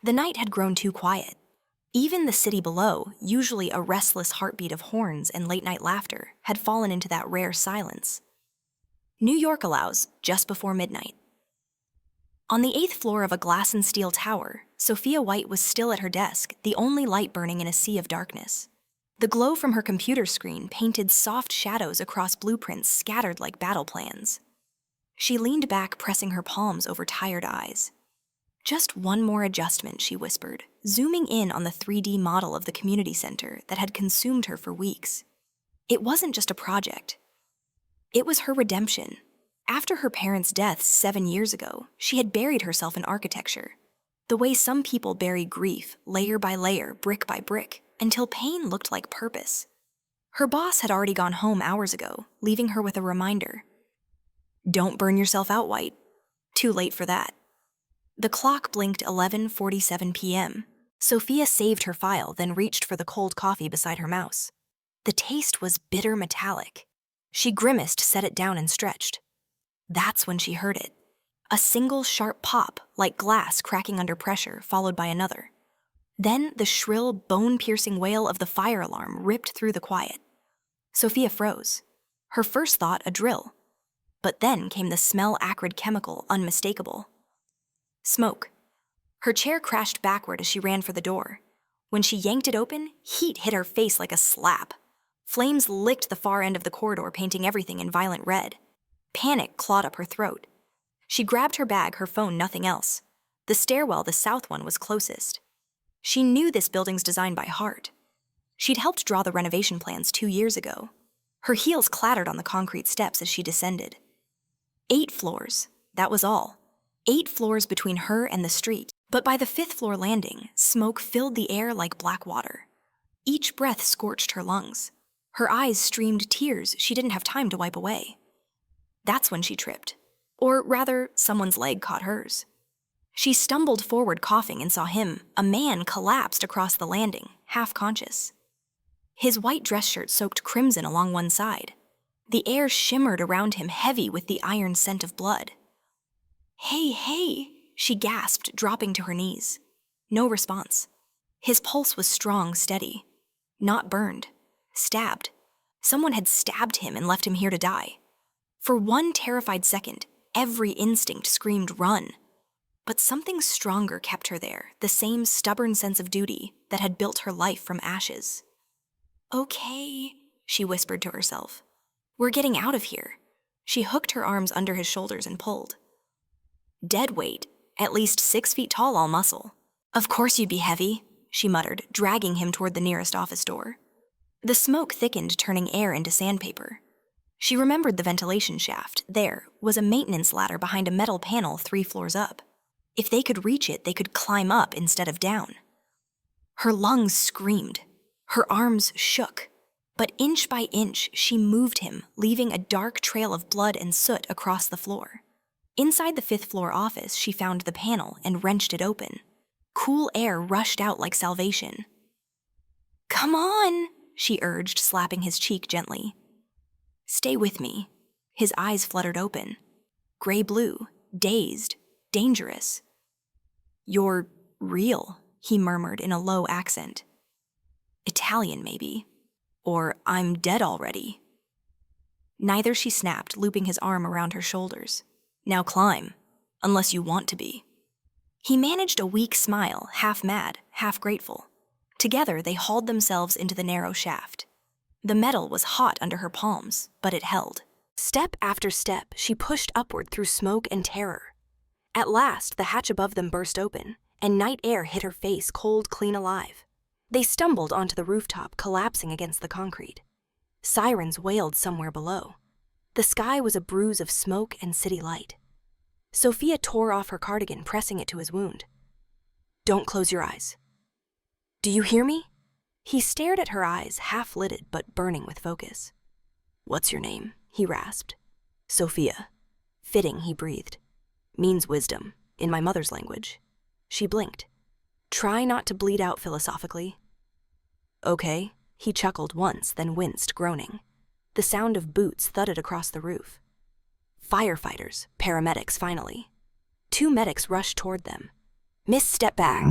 The night had grown too quiet. Even the city below, usually a restless heartbeat of horns and late-night laughter, had fallen into that rare silence. New York allows just before midnight. On the 8th floor of a glass and steel tower, Sophia White was still at her desk, the only light burning in a sea of darkness. The glow from her computer screen painted soft shadows across blueprints scattered like battle plans. She leaned back, pressing her palms over tired eyes. Just one more adjustment, she whispered, zooming in on the 3D model of the community center that had consumed her for weeks. It wasn't just a project. It was her redemption. After her parents' deaths 7 years ago, she had buried herself in architecture. The way some people bury grief, layer by layer, brick by brick, until pain looked like purpose. Her boss had already gone home hours ago, leaving her with a reminder. Don't burn yourself out, White. Too late for that. The clock blinked 11:47 p.m. Sophia saved her file, then reached for the cold coffee beside her mouse. The taste was bitter metallic. She grimaced, set it down, and stretched. That's when she heard it. A single sharp pop, like glass cracking under pressure, followed by another. Then the shrill, bone-piercing wail of the fire alarm ripped through the quiet. Sophia froze. Her first thought, a drill. But then came the smell, acrid chemical, unmistakable. Smoke. Her chair crashed backward as she ran for the door. When she yanked it open, heat hit her face like a slap. Flames licked the far end of the corridor, painting everything in violent red. Panic clawed up her throat. She grabbed her bag, her phone, nothing else. The stairwell, the south one, was closest. She knew this building's design by heart. She'd helped draw the renovation plans 2 years ago. Her heels clattered on the concrete steps as she descended. 8 floors, that was all. 8 floors between her and the street. But by the 5th floor landing, smoke filled the air like black water. Each breath scorched her lungs. Her eyes streamed tears she didn't have time to wipe away. That's when she tripped. Or rather, someone's leg caught hers. She stumbled forward, coughing, and saw him, a man, collapsed across the landing, half conscious. His white dress shirt soaked crimson along one side. The air shimmered around him, heavy with the iron scent of blood. "Hey, hey," she gasped, dropping to her knees. No response. His pulse was strong, steady. Not burned. Stabbed. Someone had stabbed him and left him here to die. For one terrified second, every instinct screamed run. But something stronger kept her there, the same stubborn sense of duty that had built her life from ashes. "Okay," she whispered to herself. "We're getting out of here." She hooked her arms under his shoulders and pulled. Dead weight, at least 6 feet tall, all muscle. "Of course you'd be heavy," she muttered, dragging him toward the nearest office door. The smoke thickened, turning air into sandpaper. She remembered the ventilation shaft. There was a maintenance ladder behind a metal panel 3 floors up. If they could reach it, they could climb up instead of down. Her lungs screamed. Her arms shook. But inch by inch, she moved him, leaving a dark trail of blood and soot across the floor. Inside the 5th floor office, she found the panel and wrenched it open. Cool air rushed out like salvation. "Come on," she urged, slapping his cheek gently. "Stay with me." His eyes fluttered open. Gray-blue, dazed, dangerous. "You're real," he murmured in a low accent. "Italian, maybe. Or I'm dead already." Neither, she snapped, looping his arm around her shoulders. "Now climb, unless you want to be." He managed a weak smile, half mad, half grateful. Together, they hauled themselves into the narrow shaft. The metal was hot under her palms, but it held. Step after step, she pushed upward through smoke and terror. At last, the hatch above them burst open, and night air hit her face, cold, clean alive. They stumbled onto the rooftop, collapsing against the concrete. Sirens wailed somewhere below. The sky was a bruise of smoke and city light. Sophia tore off her cardigan, pressing it to his wound. "Don't close your eyes." "Do you hear me?" He stared at her eyes, half-lidded but burning with focus. "What's your name?" he rasped. "Sophia." "Fitting," he breathed. "Means wisdom, in my mother's language." She blinked. "Try not to bleed out philosophically." "Okay," he chuckled once, then winced, groaning. The sound of boots thudded across the roof. Firefighters, paramedics finally. 2 medics rushed toward them. "Miss, step back."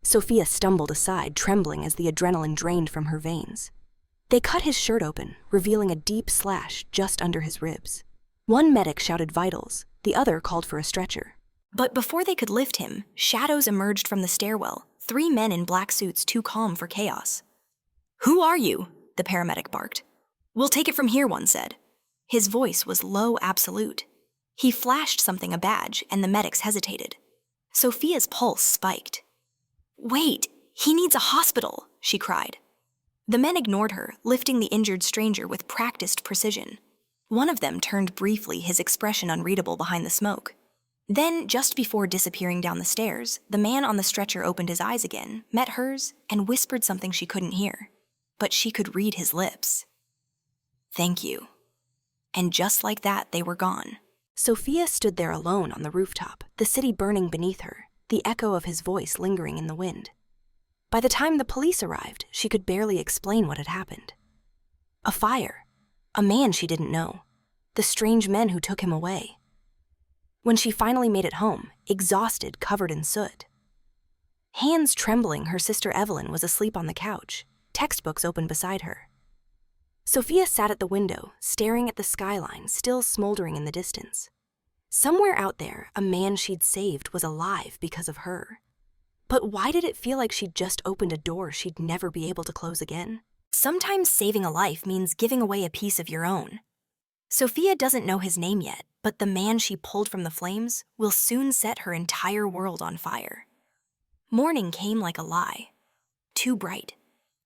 Sophia stumbled aside, trembling as the adrenaline drained from her veins. They cut his shirt open, revealing a deep slash just under his ribs. One medic shouted vitals, the other called for a stretcher. But before they could lift him, shadows emerged from the stairwell, 3 men in black suits too calm for chaos. "Who are you?" the paramedic barked. "We'll take it from here," one said. His voice was low, absolute. He flashed something, a badge, and the medics hesitated. Sophia's pulse spiked. "Wait, he needs a hospital," she cried. The men ignored her, lifting the injured stranger with practiced precision. One of them turned briefly, his expression unreadable behind the smoke. Then, just before disappearing down the stairs, the man on the stretcher opened his eyes again, met hers, and whispered something she couldn't hear. But she could read his lips. "Thank you." And just like that, they were gone. Sophia stood there alone on the rooftop, the city burning beneath her, the echo of his voice lingering in the wind. By the time the police arrived, she could barely explain what had happened. A fire. A man she didn't know. The strange men who took him away. When she finally made it home, exhausted, covered in soot. Hands trembling, her sister Evelyn was asleep on the couch, textbooks open beside her. Sophia sat at the window, staring at the skyline still smoldering in the distance. Somewhere out there, a man she'd saved was alive because of her. But why did it feel like she'd just opened a door she'd never be able to close again? Sometimes saving a life means giving away a piece of your own. Sophia doesn't know his name yet, but the man she pulled from the flames will soon set her entire world on fire. Morning came like a lie. Too bright.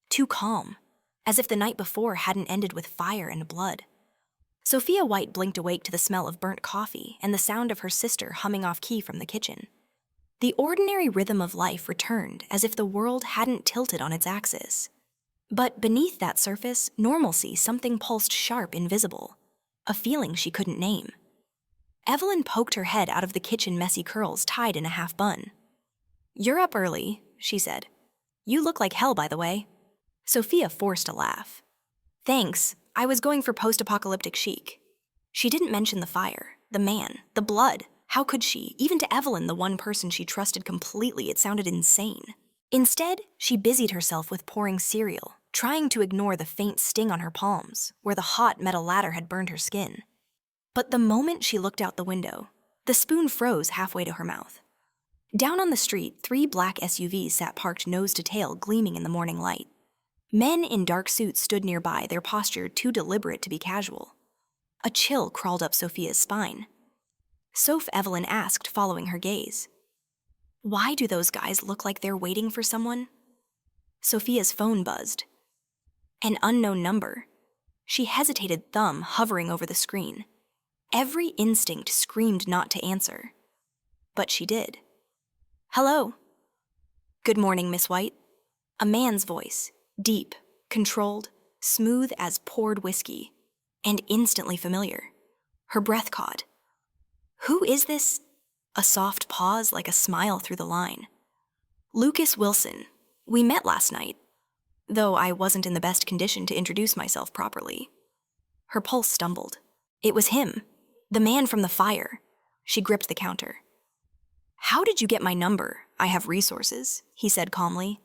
Too calm. As if the night before hadn't ended with fire and blood. Sophia White blinked awake to the smell of burnt coffee and the sound of her sister humming off key from the kitchen. The ordinary rhythm of life returned as if the world hadn't tilted on its axis. But beneath that surface, normalcy, something pulsed sharp, invisible. A feeling she couldn't name. Evelyn poked her head out of the kitchen, messy curls tied in a half bun. "You're up early," she said. "You look like hell, by the way." Sophia forced a laugh. "Thanks, I was going for post-apocalyptic chic." She didn't mention the fire, the man, the blood. How could she? Even to Evelyn, the one person she trusted completely, it sounded insane. Instead, she busied herself with pouring cereal, trying to ignore the faint sting on her palms, where the hot metal ladder had burned her skin. But the moment she looked out the window, the spoon froze halfway to her mouth. Down on the street, 3 black SUVs sat parked nose to tail, gleaming in the morning light. Men in dark suits stood nearby, their posture too deliberate to be casual. A chill crawled up Sophia's spine. Soph, Evelyn asked, following her gaze. "Why do those guys look like they're waiting for someone?" Sophia's phone buzzed. An unknown number. She hesitated, thumb hovering over the screen. Every instinct screamed not to answer. But she did. "Hello." "Good morning, Miss White." A man's voice, deep, controlled, smooth as poured whiskey, and instantly familiar. Her breath caught. "Who is this?" A soft pause, like a smile through the line. "Lucas Wilson. We met last night, though I wasn't in the best condition to introduce myself properly." Her pulse stumbled. It was him, the man from the fire. She gripped the counter. "How did you get my number? I have resources," he said calmly.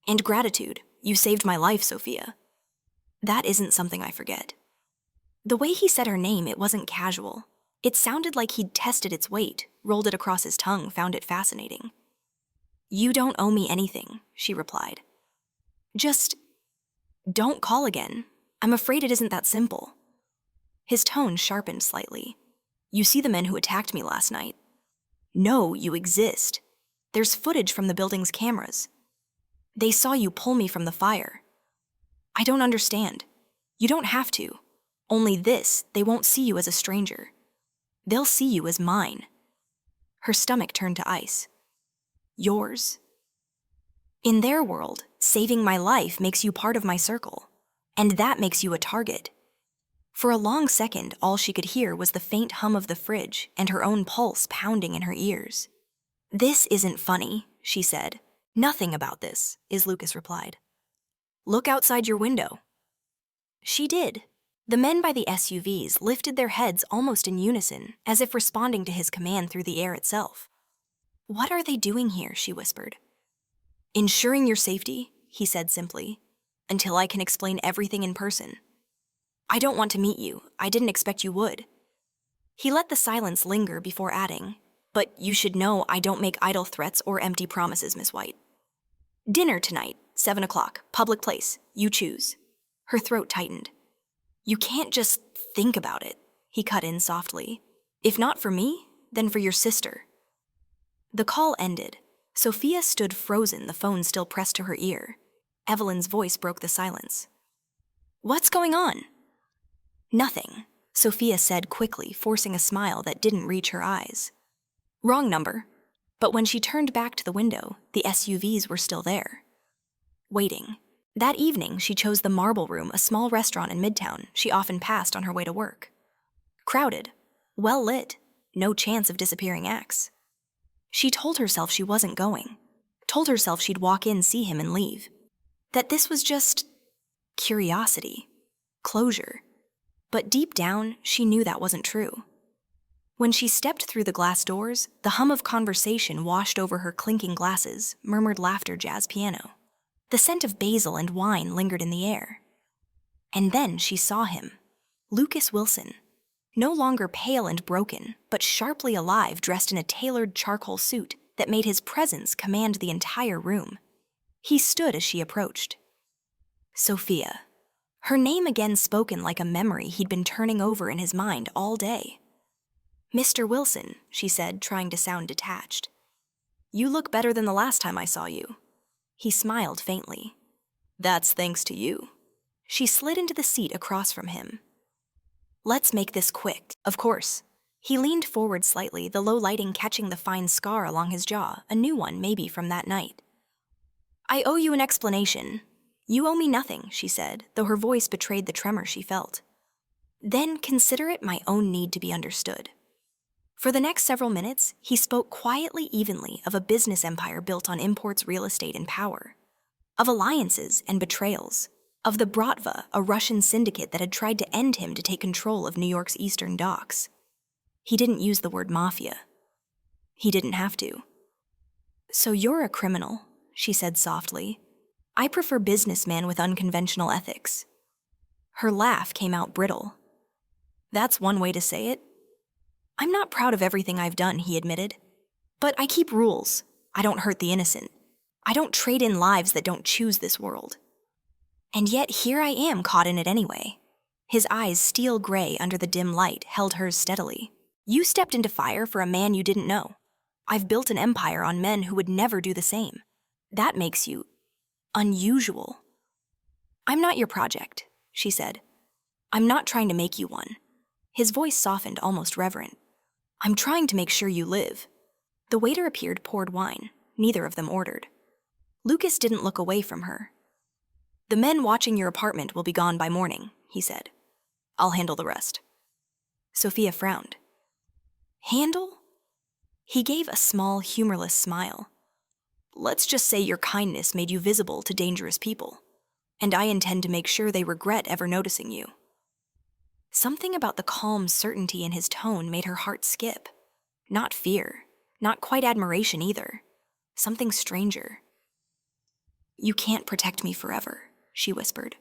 "And gratitude. You saved my life, Sophia." That isn't something I forget. The way he said her name, it wasn't casual. It sounded like he'd tested its weight, rolled it across his tongue, found it fascinating. "You don't owe me anything," she replied. "Just don't call again. I'm afraid it isn't that simple." His tone sharpened slightly. "You see the men who attacked me last night? No, you exist. There's footage from the building's cameras. They saw you pull me from the fire. I don't understand. You don't have to. Only this, they won't see you as a stranger. They'll see you as mine." Her stomach turned to ice. "Yours?" "In their world, saving my life makes you part of my circle. And that makes you a target." For a long second, all she could hear was the faint hum of the fridge and her own pulse pounding in her ears. "This isn't funny," she said. "Nothing about this," Lucas replied. "Look outside your window." She did. The men by the SUVs lifted their heads almost in unison, as if responding to his command through the air itself. "What are they doing here?" she whispered. "Ensuring your safety," he said simply, "until I can explain everything in person. I don't want to meet you. I didn't expect you would." He let the silence linger before adding, "But you should know I don't make idle threats or empty promises, Miss White. Dinner tonight, 7 o'clock, public place. You choose." Her throat tightened. "You can't just think about it," he cut in softly. "If not for me, then for your sister." The call ended. Sophia stood frozen, the phone still pressed to her ear. Evelyn's voice broke the silence. "What's going on?" "Nothing," Sophia said quickly, forcing a smile that didn't reach her eyes. "Wrong number." But when she turned back to the window, the SUVs were still there, waiting. That evening, she chose the Marble Room, a small restaurant in Midtown she often passed on her way to work. Crowded, well lit, no chance of disappearing ex. She told herself she wasn't going, told herself she'd walk in, see him, and leave. That this was just curiosity, closure. But deep down, she knew that wasn't true. When she stepped through the glass doors, the hum of conversation washed over her clinking glasses, murmured laughter, jazz piano. The scent of basil and wine lingered in the air. And then she saw him, Lucas Wilson, no longer pale and broken, but sharply alive, dressed in a tailored charcoal suit that made his presence command the entire room. He stood as she approached. Sophia. Her name again spoken like a memory he'd been turning over in his mind all day. "Mr. Wilson," she said, trying to sound detached. "You look better than the last time I saw you." He smiled faintly. "That's thanks to you." She slid into the seat across from him. "Let's make this quick." "Of course." He leaned forward slightly, the low lighting catching the fine scar along his jaw, a new one maybe from that night. "I owe you an explanation." "You owe me nothing," she said, though her voice betrayed the tremor she felt. "Then consider it my own need to be understood." For the next several minutes, he spoke quietly, evenly of a business empire built on imports, real estate, and power, of alliances and betrayals, of the Bratva, a Russian syndicate that had tried to end him to take control of New York's eastern docks. He didn't use the word mafia. He didn't have to. "So you're a criminal," she said softly. "I prefer businessmen with unconventional ethics." Her laugh came out brittle. "That's one way to say it." "I'm not proud of everything I've done," he admitted. "But I keep rules. I don't hurt the innocent. I don't trade in lives that don't choose this world. And yet here I am caught in it anyway." His eyes, steel gray under the dim light, held hers steadily. "You stepped into fire for a man you didn't know. I've built an empire on men who would never do the same. That makes you unusual." "I'm not your project," she said. "I'm not trying to make you one." His voice softened, almost reverent. "I'm trying to make sure you live." The waiter appeared, poured wine. Neither of them ordered. Lucas didn't look away from her. "The men watching your apartment will be gone by morning," he said. "I'll handle the rest." Sophia frowned. "Handle?" He gave a small, humorless smile. "Let's just say your kindness made you visible to dangerous people, and I intend to make sure they regret ever noticing you." Something about the calm certainty in his tone made her heart skip. Not fear, not quite admiration either. Something stranger. "You can't protect me forever," she whispered.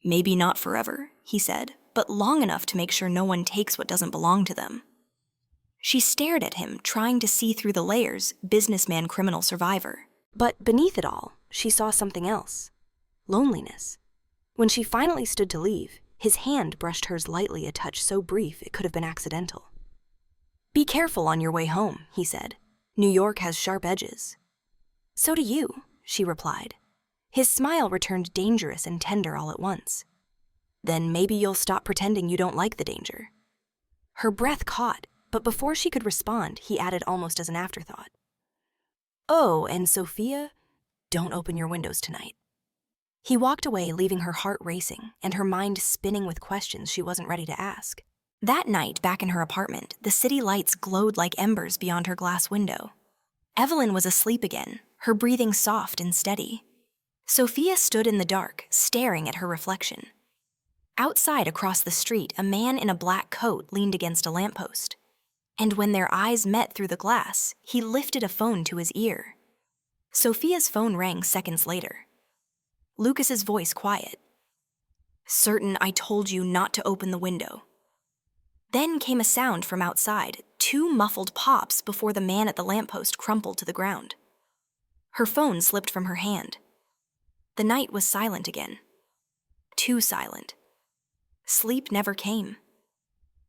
"Maybe not forever," he said, "but long enough to make sure no one takes what doesn't belong to them." She stared at him, trying to see through the layers, businessman, criminal, survivor. But beneath it all, she saw something else. Loneliness. When she finally stood to leave, his hand brushed hers lightly, a touch so brief it could have been accidental. "Be careful on your way home," he said. "New York has sharp edges." "So do you," she replied. His smile returned dangerous and tender all at once. "Then maybe you'll stop pretending you don't like the danger." Her breath caught, but before she could respond, he added almost as an afterthought. "Oh, and Sophia, don't open your windows tonight." He walked away, leaving her heart racing and her mind spinning with questions she wasn't ready to ask. That night, back in her apartment, the city lights glowed like embers beyond her glass window. Evelyn was asleep again, her breathing soft and steady. Sophia stood in the dark, staring at her reflection. Outside across the street, a man in a black coat leaned against a lamppost. And when their eyes met through the glass, he lifted a phone to his ear. Sophia's phone rang seconds later. Lucas's voice quiet. "Certain I told you not to open the window." Then came a sound from outside, 2 muffled pops before the man at the lamppost crumpled to the ground. Her phone slipped from her hand. The night was silent again. Too silent. Sleep never came.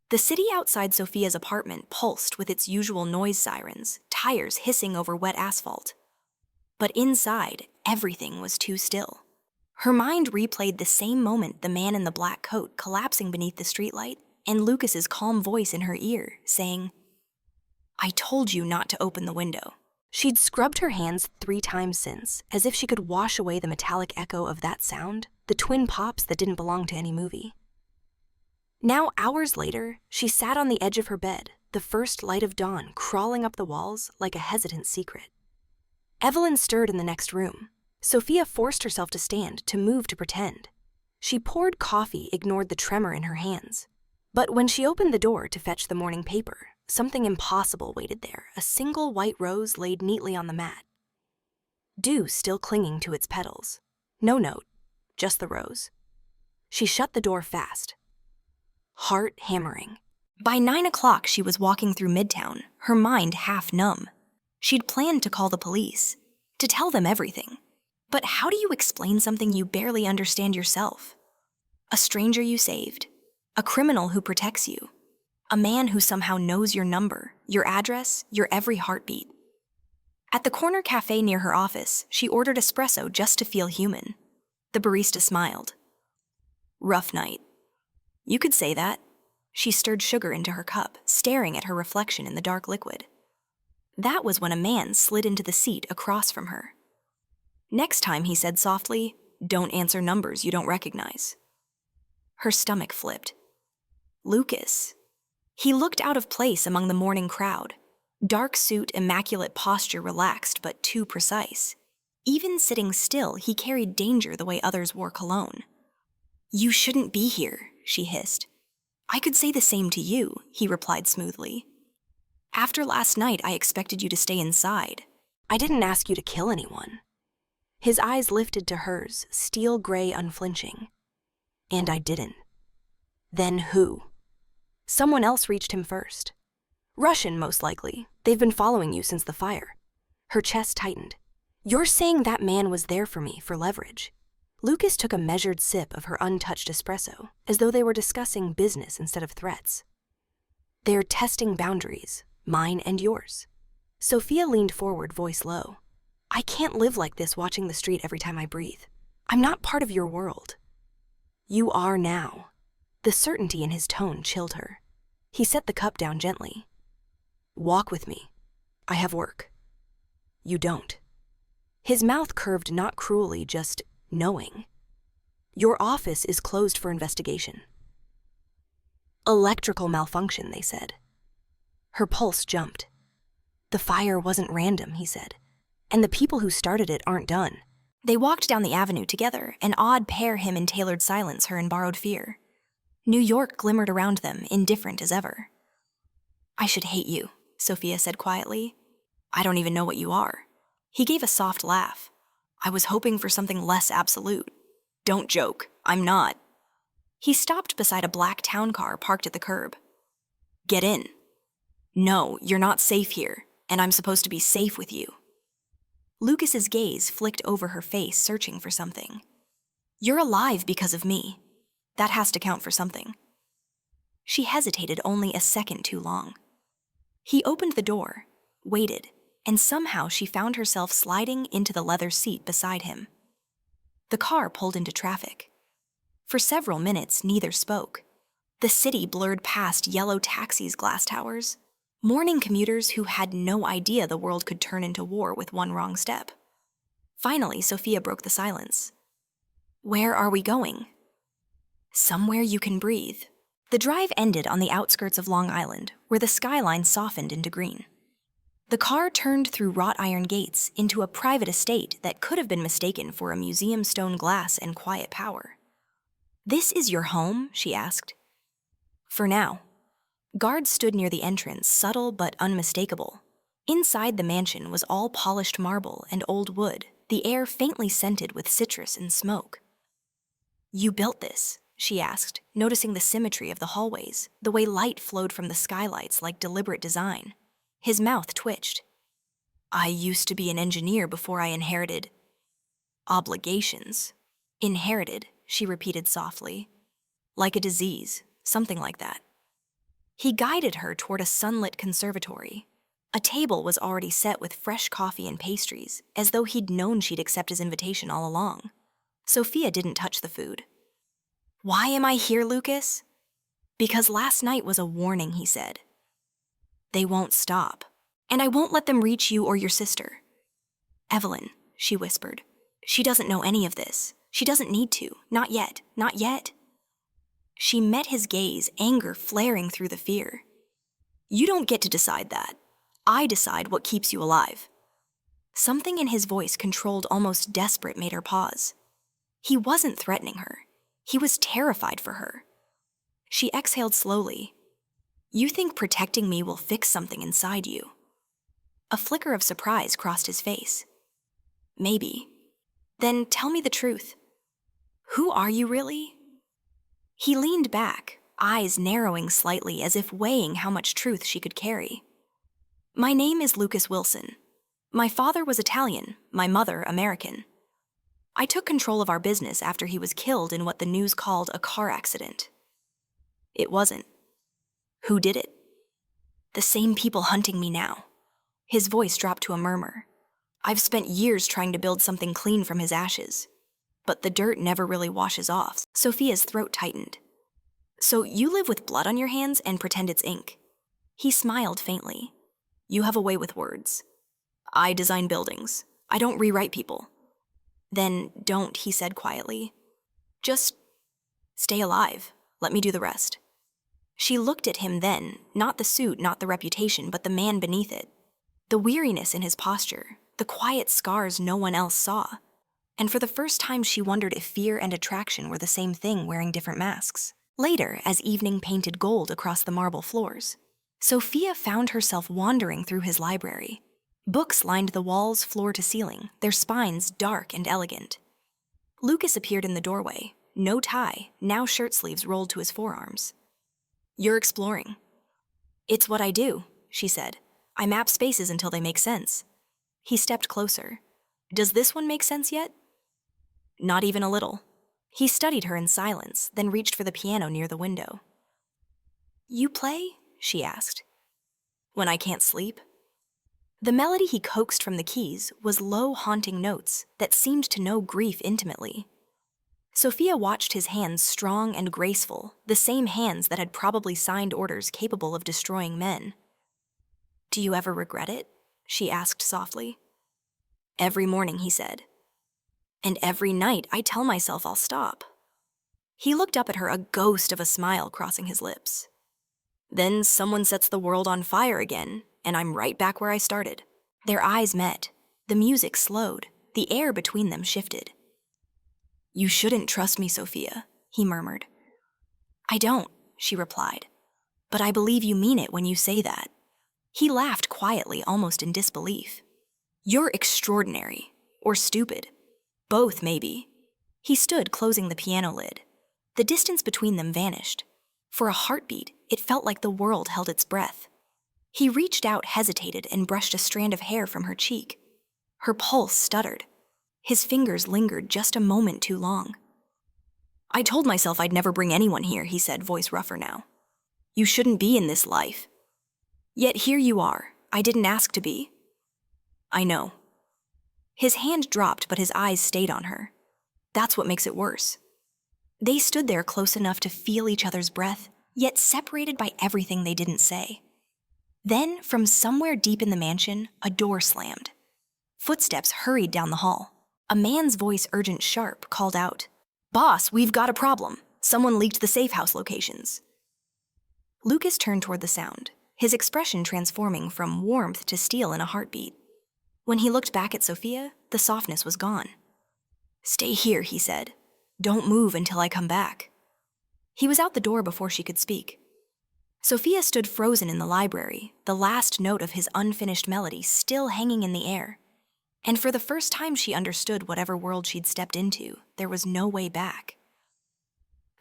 The city outside Sophia's apartment pulsed with its usual noise sirens, tires hissing over wet asphalt. But inside, everything was too still. Her mind replayed the same moment the man in the black coat collapsing beneath the streetlight, and Lucas's calm voice in her ear, saying, "I told you not to open the window." She'd scrubbed her hands 3 times since, as if she could wash away the metallic echo of that sound, the twin pops that didn't belong to any movie. Now, hours later, she sat on the edge of her bed, the first light of dawn crawling up the walls like a hesitant secret. Evelyn stirred in the next room. Sophia forced herself to stand, to move to pretend. She poured coffee, ignored the tremor in her hands. But when she opened the door to fetch the morning paper, something impossible waited there, a single white rose laid neatly on the mat. Dew still clinging to its petals. No note, just the rose. She shut the door fast. Heart hammering. By 9 o'clock, she was walking through Midtown, her mind half numb. She'd planned to call the police, to tell them everything. But how do you explain something you barely understand yourself? A stranger you saved, a criminal who protects you, a man who somehow knows your number, your address, your every heartbeat. At the corner cafe near her office, she ordered espresso just to feel human. The barista smiled. "Rough night." "You could say that." She stirred sugar into her cup, staring at her reflection in the dark liquid. That was when a man slid into the seat across from her. "Next time," he said softly, "don't answer numbers you don't recognize." Her stomach flipped. Lucas. He looked out of place among the morning crowd. Dark suit, immaculate posture relaxed but too precise. Even sitting still, he carried danger the way others wore cologne. "You shouldn't be here," she hissed. "I could say the same to you," he replied smoothly. "After last night, I expected you to stay inside. I didn't ask you to kill anyone." His eyes lifted to hers, steel gray unflinching. "And I didn't." "Then who?" Someone else reached him first. "Russian, most likely. They've been following you since the fire." Her chest tightened. "You're saying that man was there for me, for leverage." Lucas took a measured sip of her untouched espresso, as though they were discussing business instead of threats. "They're testing boundaries, mine and yours." Sophia leaned forward, voice low. "I can't live like this watching the street every time I breathe. I'm not part of your world." "You are now." The certainty in his tone chilled her. He set the cup down gently. "Walk with me. I have work." "You don't." His mouth curved not cruelly, just knowing. "Your office is closed for investigation." "Electrical malfunction," they said. Her pulse jumped. "The fire wasn't random," he said. "And the people who started it aren't done." They walked down the avenue together, an odd pair, him in tailored silence, her in borrowed fear. New York glimmered around them, indifferent as ever. "I should hate you," Sophia said quietly. "I don't even know what you are." He gave a soft laugh. "I was hoping for something less absolute." "Don't joke. I'm not." He stopped beside a black town car parked at the curb. "Get in." "No, you're not safe here, and I'm supposed to be safe with you." Lucas's gaze flicked over her face, searching for something. "You're alive because of me. That has to count for something." She hesitated only a second too long. He opened the door, waited, and somehow she found herself sliding into the leather seat beside him. The car pulled into traffic. For several minutes, neither spoke. The city blurred past yellow taxis' glass towers, morning commuters who had no idea the world could turn into war with one wrong step. Finally, Sophia broke the silence. "Where are we going?" "Somewhere you can breathe." The drive ended on the outskirts of Long Island, where the skyline softened into green. The car turned through wrought iron gates into a private estate that could have been mistaken for a museum stone glass and quiet power. "This is your home?" she asked. "For now." Guards stood near the entrance, subtle but unmistakable. Inside the mansion was all polished marble and old wood, the air faintly scented with citrus and smoke. "You built this?" she asked, noticing the symmetry of the hallways, the way light flowed from the skylights like deliberate design. His mouth twitched. "I used to be an engineer before I inherited obligations." "Inherited," she repeated softly. "Like a disease, something like that." He guided her toward a sunlit conservatory. A table was already set with fresh coffee and pastries, as though he'd known she'd accept his invitation all along. Sophia didn't touch the food. "Why am I here, Lucas?" "Because last night was a warning," he said. "They won't stop. And I won't let them reach you or your sister." "Evelyn," she whispered. "She doesn't know any of this. She doesn't need to. Not yet. Not yet." She met his gaze, anger flaring through the fear. "You don't get to decide that. I decide what keeps you alive." Something in his voice, controlled, almost desperate, made her pause. He wasn't threatening her. He was terrified for her. She exhaled slowly. "You think protecting me will fix something inside you?" A flicker of surprise crossed his face. "Maybe." "Then tell me the truth. Who are you really?" He leaned back, eyes narrowing slightly as if weighing how much truth she could carry. "My name is Lucas Wilson. My father was Italian, my mother American. I took control of our business after he was killed in what the news called a car accident." "It wasn't." "Who did it?" "The same people hunting me now." His voice dropped to a murmur. "I've spent years trying to build something clean from his ashes. But the dirt never really washes off." Sophia's throat tightened. "So you live with blood on your hands and pretend it's ink?" He smiled faintly. "You have a way with words. I design buildings. I don't rewrite people." "Then don't," he said quietly. "Just stay alive. Let me do the rest." She looked at him then, not the suit, not the reputation, but the man beneath it. The weariness in his posture, the quiet scars no one else saw. And for the first time she wondered if fear and attraction were the same thing, wearing different masks. Later, as evening painted gold across the marble floors, Sophia found herself wandering through his library. Books lined the walls floor to ceiling, their spines dark and elegant. Lucas appeared in the doorway, no tie, now shirt sleeves rolled to his forearms. "You're exploring." "It's what I do," she said. "I map spaces until they make sense." He stepped closer. "Does this one make sense yet?" "Not even a little." He studied her in silence, then reached for the piano near the window. "You play?" she asked. "When I can't sleep." The melody he coaxed from the keys was low, haunting notes that seemed to know grief intimately. Sophia watched his hands, strong and graceful, the same hands that had probably signed orders capable of destroying men. "Do you ever regret it?" she asked softly. "Every morning," he said. "And every night I tell myself I'll stop." He looked up at her, a ghost of a smile crossing his lips. "Then someone sets the world on fire again, and I'm right back where I started." Their eyes met. The music slowed. The air between them shifted. "You shouldn't trust me, Sophia," he murmured. "I don't," she replied. "But I believe you mean it when you say that." He laughed quietly, almost in disbelief. "You're extraordinary. Or stupid. Both, maybe." He stood, closing the piano lid. The distance between them vanished. For a heartbeat, it felt like the world held its breath. He reached out, hesitated, and brushed a strand of hair from her cheek. Her pulse stuttered. His fingers lingered just a moment too long. "I told myself I'd never bring anyone here," he said, voice rougher now. "You shouldn't be in this life. Yet here you are. I didn't ask to be." "I know." His hand dropped, but his eyes stayed on her. "That's what makes it worse." They stood there close enough to feel each other's breath, yet separated by everything they didn't say. Then, from somewhere deep in the mansion, a door slammed. Footsteps hurried down the hall. A man's voice, urgent, sharp, called out, "Boss, we've got a problem. Someone leaked the safe house locations." Lucas turned toward the sound, his expression transforming from warmth to steel in a heartbeat. When he looked back at Sophia, the softness was gone. "Stay here," he said. "Don't move until I come back." He was out the door before she could speak. Sophia stood frozen in the library, the last note of his unfinished melody still hanging in the air. And for the first time she understood whatever world she'd stepped into, there was no way back.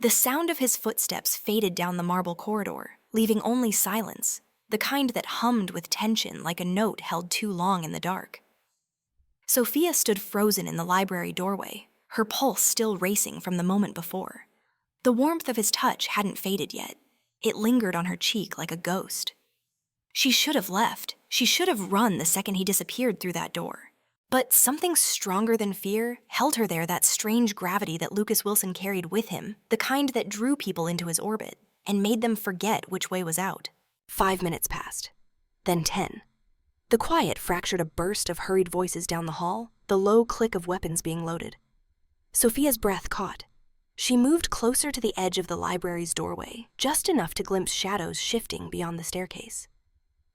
The sound of his footsteps faded down the marble corridor, leaving only silence, the kind that hummed with tension like a note held too long in the dark. Sophia stood frozen in the library doorway, her pulse still racing from the moment before. The warmth of his touch hadn't faded yet. It lingered on her cheek like a ghost. She should have left. She should have run the second he disappeared through that door. But something stronger than fear held her there, that strange gravity that Lucas Wilson carried with him, the kind that drew people into his orbit and made them forget which way was out. 5 minutes passed, then 10. The quiet fractured a burst of hurried voices down the hall, the low click of weapons being loaded. Sophia's breath caught. She moved closer to the edge of the library's doorway, just enough to glimpse shadows shifting beyond the staircase.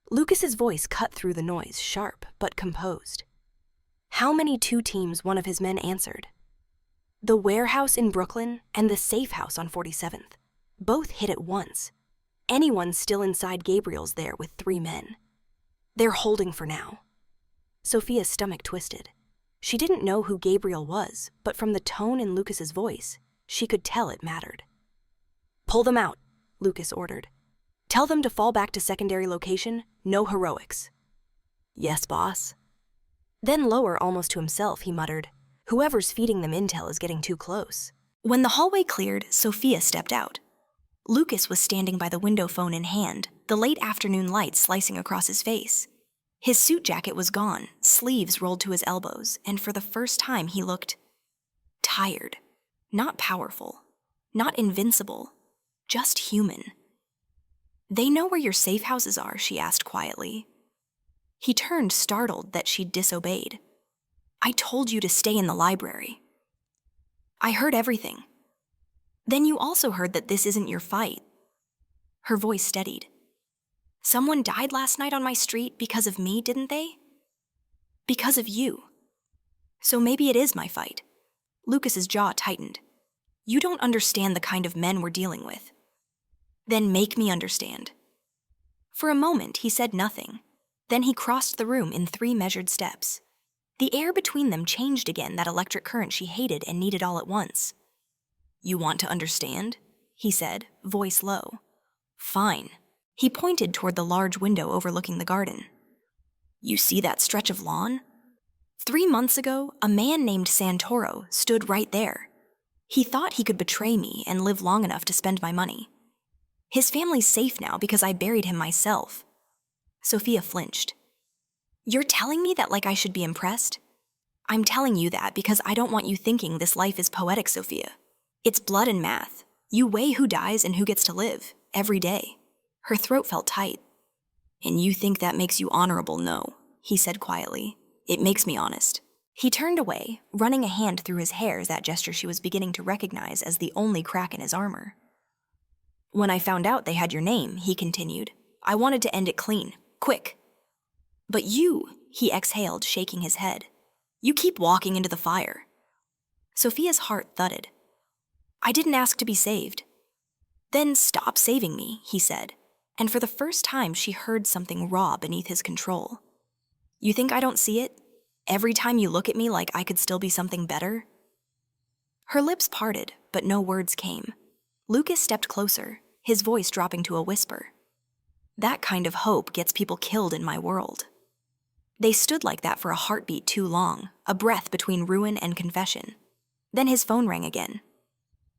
Lucas's voice cut through the noise, sharp but composed. How many 2 teams one of his men answered? The warehouse in Brooklyn and the safe house on 47th. Both hit at once. Anyone still inside Gabriel's there with 3 men. They're holding for now. Sophia's stomach twisted. She didn't know who Gabriel was, but from the tone in Lucas's voice, she could tell it mattered. Pull them out, Lucas ordered. Tell them to fall back to secondary location, no heroics. Yes, boss. Then lower, almost to himself, he muttered, whoever's feeding them intel is getting too close. When the hallway cleared, Sophia stepped out. Lucas was standing by the window phone in hand, the late afternoon light slicing across his face. His suit jacket was gone, sleeves rolled to his elbows, and for the first time he looked tired. Not powerful, not invincible, just human. They know where your safe houses are, she asked quietly. He turned, startled that she'd disobeyed. I told you to stay in the library. I heard everything. Then you also heard that this isn't your fight. Her voice steadied. Someone died last night on my street because of me, didn't they? Because of you. So maybe it is my fight. Lucas's jaw tightened. You don't understand the kind of men we're dealing with. Then make me understand. For a moment, he said nothing. Then he crossed the room in 3 measured steps. The air between them changed again, that electric current she hated and needed all at once. You want to understand? He said, voice low. Fine. He pointed toward the large window overlooking the garden. You see that stretch of lawn? 3 months ago, a man named Santoro stood right there. He thought he could betray me and live long enough to spend my money. His family's safe now because I buried him myself. Sophia flinched. You're telling me that like I should be impressed? I'm telling you that because I don't want you thinking this life is poetic, Sophia. It's blood and math. You weigh who dies and who gets to live, every day. Her throat felt tight. And you think that makes you honorable? No, he said quietly. It makes me honest. He turned away, running a hand through his hair, that gesture she was beginning to recognize as the only crack in his armor. When I found out they had your name, he continued, I wanted to end it clean, quick. But you, he exhaled, shaking his head. You keep walking into the fire. Sophia's heart thudded. I didn't ask to be saved. Then stop saving me, he said, and for the first time she heard something raw beneath his control. You think I don't see it? Every time you look at me like I could still be something better? Her lips parted, but no words came. Lucas stepped closer, his voice dropping to a whisper. That kind of hope gets people killed in my world. They stood like that for a heartbeat too long, a breath between ruin and confession. Then his phone rang again.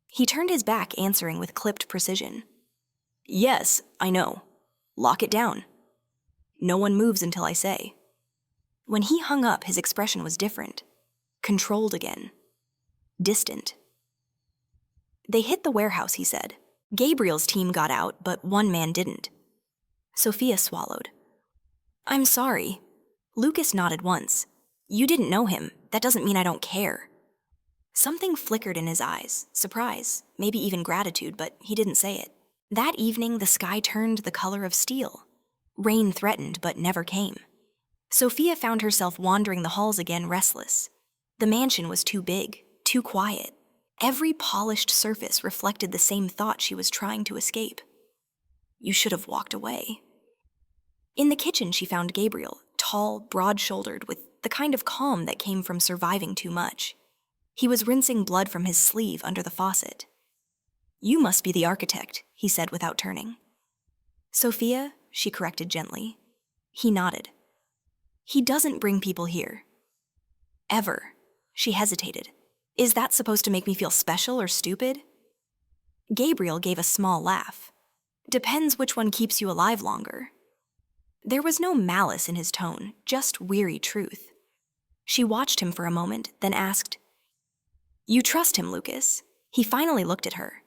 He turned his back, answering with clipped precision. Yes, I know. Lock it down. No one moves until I say. When he hung up, his expression was different. Controlled again. Distant. They hit the warehouse, he said. Gabriel's team got out, but 1 man didn't. Sophia swallowed. I'm sorry. Lucas nodded once. You didn't know him. That doesn't mean I don't care. Something flickered in his eyes, surprise, maybe even gratitude, but he didn't say it. That evening, the sky turned the color of steel. Rain threatened, but never came. Sophia found herself wandering the halls again, restless. The mansion was too big, too quiet. Every polished surface reflected the same thought she was trying to escape. You should have walked away. In the kitchen, she found Gabriel, tall, broad-shouldered, with the kind of calm that came from surviving too much. He was rinsing blood from his sleeve under the faucet. You must be the architect, he said without turning. Sophia, she corrected gently. He nodded. He doesn't bring people here. Ever. She hesitated. Is that supposed to make me feel special or stupid? Gabriel gave a small laugh. Depends which one keeps you alive longer. There was no malice in his tone, just weary truth. She watched him for a moment, then asked, You trust him, Lucas? He finally looked at her.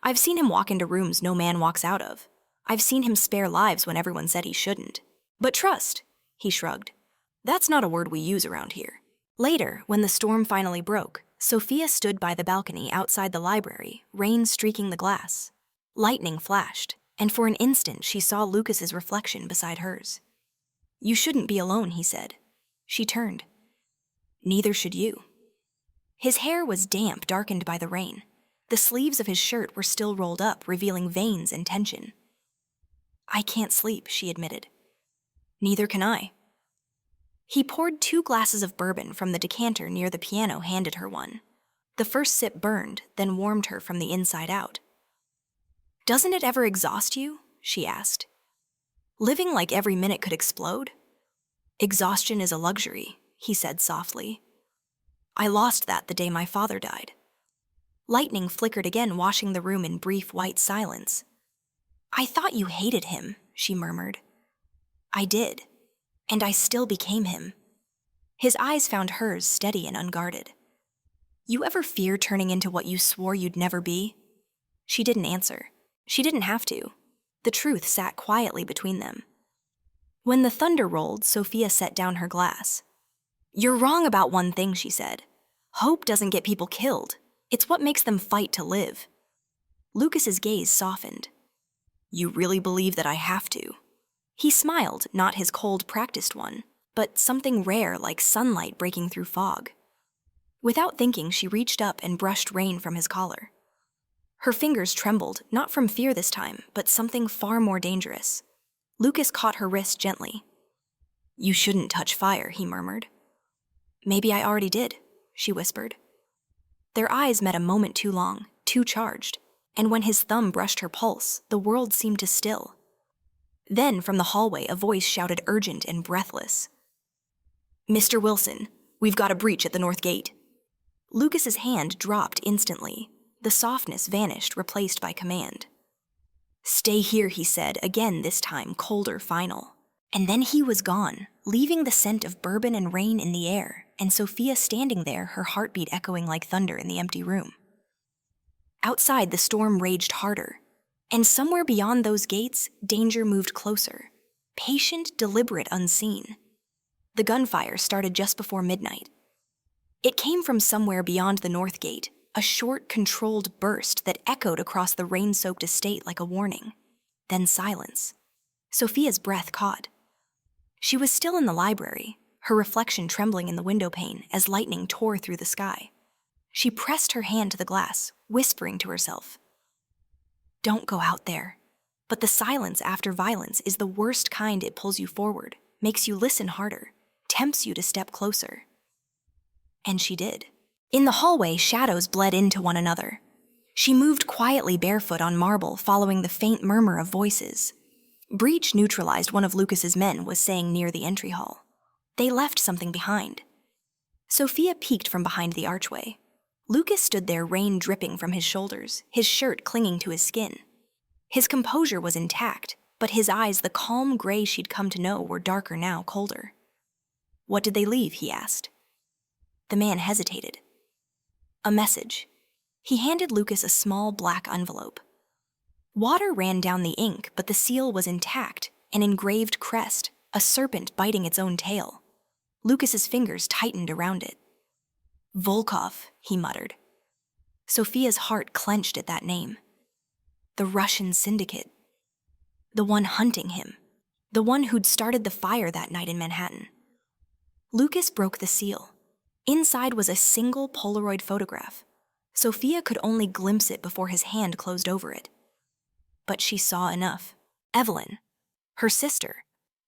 I've seen him walk into rooms no man walks out of. I've seen him spare lives when everyone said he shouldn't. But trust, he shrugged. That's not a word we use around here. Later, when the storm finally broke, Sophia stood by the balcony outside the library, rain streaking the glass. Lightning flashed, and for an instant she saw Lucas's reflection beside hers. You shouldn't be alone, he said. She turned. Neither should you. His hair was damp, darkened by the rain. The sleeves of his shirt were still rolled up, revealing veins and tension. I can't sleep, she admitted. Neither can I. He poured 2 glasses of bourbon from the decanter near the piano, handed her one. The first sip burned, then warmed her from the inside out. Doesn't it ever exhaust you? She asked. Living like every minute could explode? Exhaustion is a luxury, he said softly. I lost that the day my father died. Lightning flickered again, washing the room in brief white silence. I thought you hated him, she murmured. I did, and I still became him. His eyes found hers, steady and unguarded. You ever fear turning into what you swore you'd never be? She didn't answer. She didn't have to. The truth sat quietly between them. When the thunder rolled, Sophia set down her glass. You're wrong about one thing, she said. Hope doesn't get people killed. It's what makes them fight to live. Lucas's gaze softened. You really believe that I have to? He smiled, not his cold, practiced one, but something rare like sunlight breaking through fog. Without thinking, she reached up and brushed rain from his collar. Her fingers trembled, not from fear this time, but something far more dangerous. Lucas caught her wrist gently. You shouldn't touch fire, he murmured. Maybe I already did, she whispered. Their eyes met a moment too long, too charged, and when his thumb brushed her pulse, the world seemed to still. Then, from the hallway, a voice shouted urgent and breathless. Mr. Wilson, we've got a breach at the north gate. Lucas's hand dropped instantly. The softness vanished, replaced by command. Stay here, he said, again this time, colder, final. And then he was gone, leaving the scent of bourbon and rain in the air, and Sophia standing there, her heartbeat echoing like thunder in the empty room. Outside, the storm raged harder, and somewhere beyond those gates, danger moved closer. Patient, deliberate, unseen. The gunfire started just before midnight. It came from somewhere beyond the north gate, a short, controlled burst that echoed across the rain-soaked estate like a warning. Then silence. Sophia's breath caught. She was still in the library, her reflection trembling in the window pane as lightning tore through the sky. She pressed her hand to the glass, whispering to herself, Don't go out there. But the silence after violence is the worst kind. It pulls you forward, makes you listen harder, tempts you to step closer. And she did. In the hallway, shadows bled into one another. She moved quietly barefoot on marble, following the faint murmur of voices. Breach neutralized, one of Lucas's men was saying near the entry hall. They left something behind. Sophia peeked from behind the archway. Lucas stood there, rain dripping from his shoulders, his shirt clinging to his skin. His composure was intact, but his eyes, the calm gray she'd come to know, were darker now, colder. What did they leave? He asked. The man hesitated. A message. He handed Lucas a small black envelope. Water ran down the ink, but the seal was intact, an engraved crest, a serpent biting its own tail. Lucas's fingers tightened around it. Volkov, he muttered. Sophia's heart clenched at that name. The Russian syndicate. The one hunting him. The one who'd started the fire that night in Manhattan. Lucas broke the seal. Inside was a single Polaroid photograph. Sophia could only glimpse it before his hand closed over it. But she saw enough. Evelyn, her sister,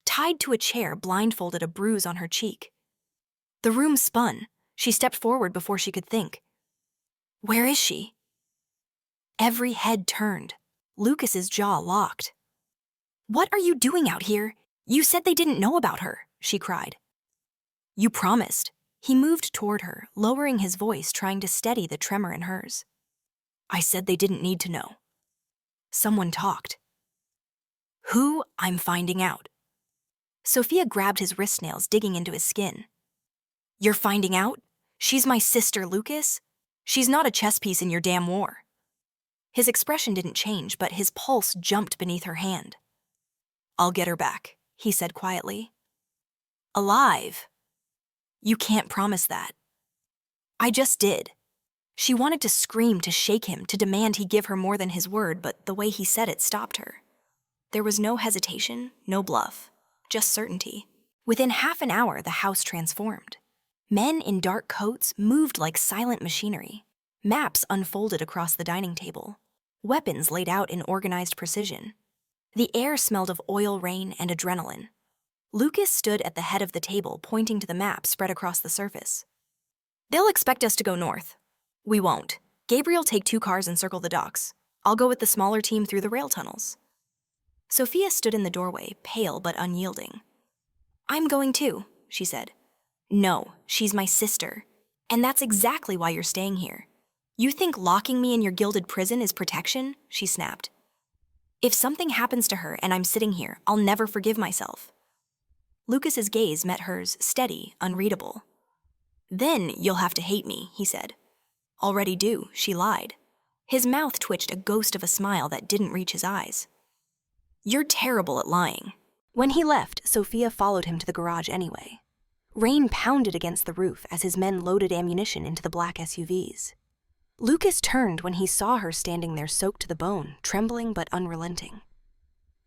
tied to a chair, blindfolded, a bruise on her cheek. The room spun. She stepped forward before she could think. Where is she? Every head turned. Lucas's jaw locked. What are you doing out here? You said they didn't know about her, she cried. You promised. He moved toward her, lowering his voice, trying to steady the tremor in hers. I said they didn't need to know. Someone talked. Who? I'm finding out. Sophia grabbed his wrist nails, digging into his skin. You're finding out? She's my sister, Lucas. She's not a chess piece in your damn war. His expression didn't change, but his pulse jumped beneath her hand. I'll get her back, he said quietly. Alive. You can't promise that. I just did. She wanted to scream, to shake him, to demand he give her more than his word, but the way he said it stopped her. There was no hesitation, no bluff, just certainty. Within half an hour, the house transformed. Men in dark coats moved like silent machinery. Maps unfolded across the dining table. Weapons laid out in organized precision. The air smelled of oil, rain, and adrenaline. Lucas stood at the head of the table, pointing to the map spread across the surface. They'll expect us to go north. We won't. Gabriel, take 2 cars and circle the docks. I'll go with the smaller team through the rail tunnels. Sophia stood in the doorway, pale but unyielding. I'm going too, she said. No, she's my sister. And that's exactly why you're staying here. You think locking me in your gilded prison is protection? She snapped. If something happens to her and I'm sitting here, I'll never forgive myself. Lucas's gaze met hers, steady, unreadable. Then you'll have to hate me, he said. Already do, she lied. His mouth twitched, a ghost of a smile that didn't reach his eyes. You're terrible at lying. When he left, Sophia followed him to the garage anyway. Rain pounded against the roof as his men loaded ammunition into the black SUVs. Lucas turned when he saw her standing there, soaked to the bone, trembling but unrelenting.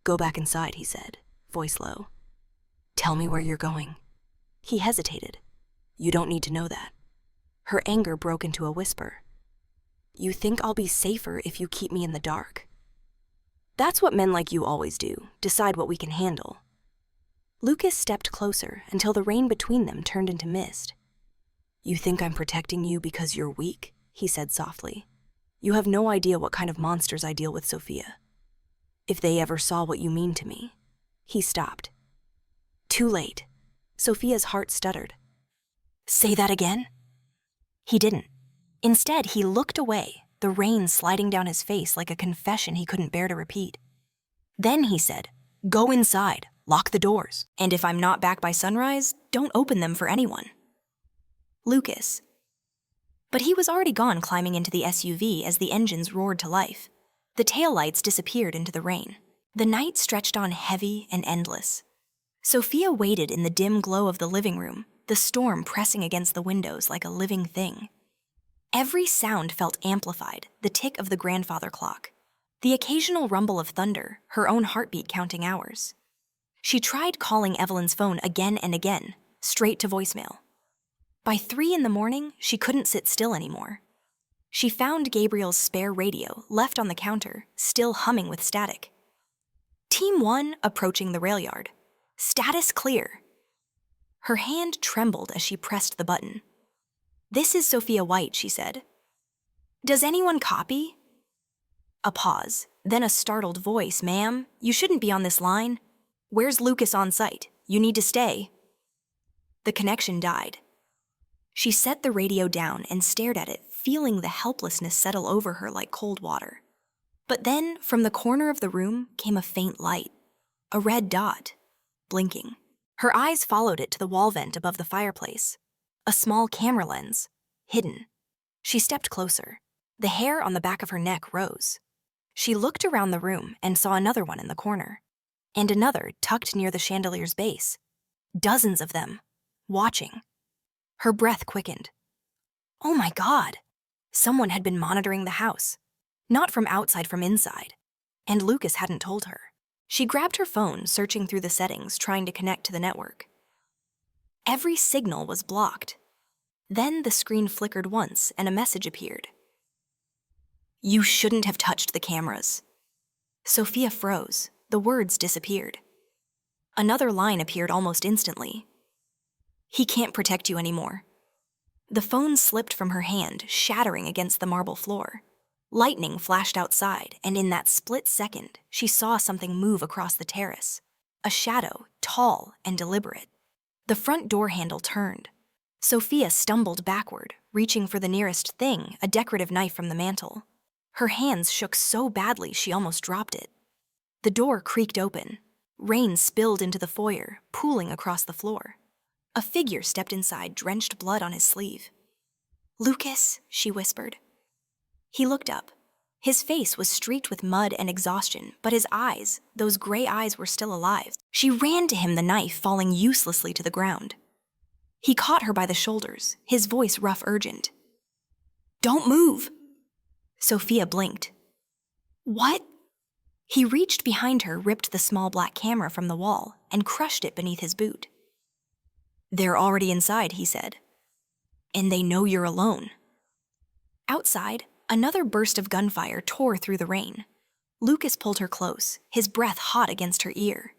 Go back inside, he said, voice low. Tell me where you're going. He hesitated. You don't need to know that. Her anger broke into a whisper. You think I'll be safer if you keep me in the dark? That's what men like you always do, decide what we can handle. Lucas stepped closer until the rain between them turned into mist. You think I'm protecting you because you're weak? He said softly. You have no idea what kind of monsters I deal with, Sophia. If they ever saw what you mean to me. He stopped. Too late. Sophia's heart stuttered. Say that again? He didn't. Instead, he looked away, the rain sliding down his face like a confession he couldn't bear to repeat. Then he said, Go inside, lock the doors, and if I'm not back by sunrise, don't open them for anyone. Lucas. But he was already gone, climbing into the SUV as the engines roared to life. The taillights disappeared into the rain. The night stretched on heavy and endless. Sophia waited in the dim glow of the living room, the storm pressing against the windows like a living thing. Every sound felt amplified, the tick of the grandfather clock, the occasional rumble of thunder, her own heartbeat counting hours. She tried calling Evelyn's phone again and again, straight to voicemail. By 3 a.m, she couldn't sit still anymore. She found Gabriel's spare radio, left on the counter, still humming with static. Team 1 approaching the rail yard. Status clear. Her hand trembled as she pressed the button. This is Sophia White, she said. Does anyone copy? A pause, then a startled voice. Ma'am, you shouldn't be on this line. Where's Lucas on site? You need to stay. The connection died. She set the radio down and stared at it, feeling the helplessness settle over her like cold water. But then, from the corner of the room, came a faint light. A red dot. Blinking. Her eyes followed it to the wall vent above the fireplace. A small camera lens. Hidden. She stepped closer. The hair on the back of her neck rose. She looked around the room and saw another one in the corner. And another tucked near the chandelier's base. Dozens of them. Watching. Her breath quickened. Oh my God! Someone had been monitoring the house. Not from outside, from inside. And Lucas hadn't told her. She grabbed her phone, searching through the settings, trying to connect to the network. Every signal was blocked. Then the screen flickered once and a message appeared. You shouldn't have touched the cameras. Sophia froze. The words disappeared. Another line appeared almost instantly. "He can't protect you anymore." The phone slipped from her hand, shattering against the marble floor. Lightning flashed outside, and in that split second, she saw something move across the terrace. A shadow, tall and deliberate. The front door handle turned. Sophia stumbled backward, reaching for the nearest thing, a decorative knife from the mantel. Her hands shook so badly she almost dropped it. The door creaked open. Rain spilled into the foyer, pooling across the floor. A figure stepped inside, drenched blood on his sleeve. "Lucas," she whispered. He looked up. His face was streaked with mud and exhaustion, but his eyes, those gray eyes, were still alive. She ran to him, the knife falling uselessly to the ground. He caught her by the shoulders, his voice rough, urgent. "Don't move!" Sophia blinked. "What?" He reached behind her, ripped the small black camera from the wall, and crushed it beneath his boot. "They're already inside," he said. "And they know you're alone." Outside, another burst of gunfire tore through the rain. Lucas pulled her close, his breath hot against her ear.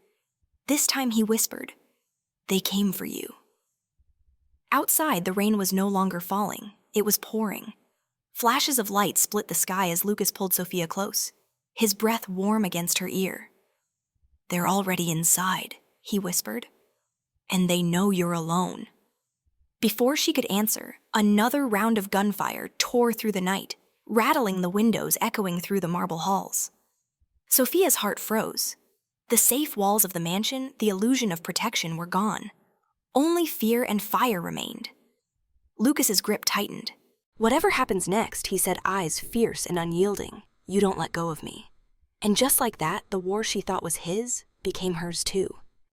This time he whispered, "They came for you." Outside, the rain was no longer falling. It was pouring. Flashes of light split the sky as Lucas pulled Sophia close, his breath warm against her ear. "They're already inside," he whispered. "And they know you're alone." Before she could answer, another round of gunfire tore through the night, rattling the windows, echoing through the marble halls. Sophia's heart froze. The safe walls of the mansion, the illusion of protection, were gone. Only fear and fire remained. Lucas's grip tightened. "Whatever happens next," he said, eyes fierce and unyielding, "you don't let go of me." And just like that, the war she thought was his became hers too.